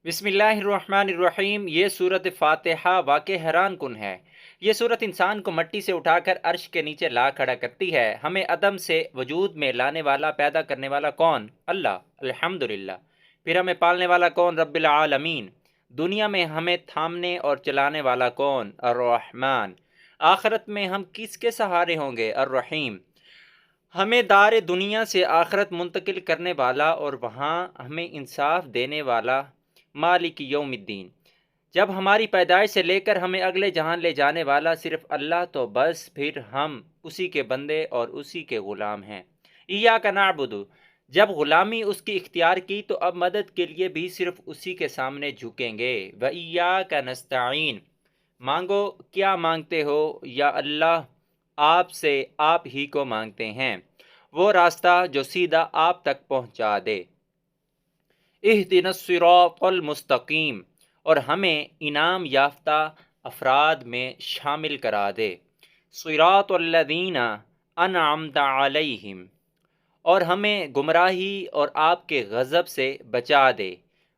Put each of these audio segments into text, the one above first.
بسم اللہ الرحمن الرحیم۔ یہ صورت فاتحہ واقع حیران کن ہے۔ یہ صورت انسان کو مٹی سے اٹھا کر عرش کے نیچے لا کھڑا کرتی ہے۔ ہمیں عدم سے وجود میں لانے والا، پیدا کرنے والا کون؟ اللہ، الحمدللہ۔ پھر ہمیں پالنے والا کون؟ رب العالمین۔ دنیا میں ہمیں تھامنے اور چلانے والا کون؟ الرحمن۔ آخرت میں ہم کس کے سہارے ہوں گے؟ الرحیم۔ ہمیں دار دنیا سے آخرت منتقل کرنے والا اور وہاں ہمیں انصاف دینے والا مالک یوم الدین۔ جب ہماری پیدائش سے لے کر ہمیں اگلے جہان لے جانے والا صرف اللہ، تو بس پھر ہم اسی کے بندے اور اسی کے غلام ہیں۔ ایاک نعبد، جب غلامی اس کی اختیار کی تو اب مدد کے لیے بھی صرف اسی کے سامنے جھکیں گے۔ وَإِيَّاكَ نَسْتَعِينُ، مانگو کیا مانگتے ہو یا اللہ، آپ سے آپ ہی کو مانگتے ہیں، وہ راستہ جو سیدھا آپ تک پہنچا دے۔ اہدنا الصراط المستقیم، اور ہمیں انعام یافتہ افراد میں شامل کرا دے۔ صراط الذین انعمت علیہم، اور ہمیں گمراہی اور آپ کے غضب سے بچا دے۔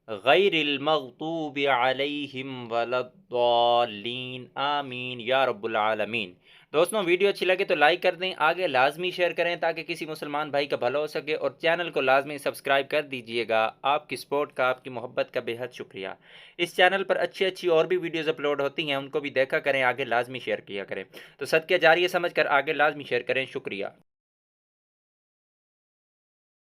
غیر المغضوب علیہم ولا الضالین، آمین یا رب العالمین۔ دوستوں، ویڈیو اچھی لگے تو لائک کر دیں، آگے لازمی شیئر کریں تاکہ کسی مسلمان بھائی کا بھلا ہو سکے، اور چینل کو لازمی سبسکرائب کر دیجئے گا۔ آپ کی سپورٹ کا، آپ کی محبت کا بے حد شکریہ۔ اس چینل پر اچھی اور بھی ویڈیوز اپلوڈ ہوتی ہیں، ان کو بھی دیکھا کریں، آگے لازمی شیئر کیا کریں۔ تو صدقہ جاریہ سمجھ کر آگے لازمی شیئر کریں۔ شکریہ۔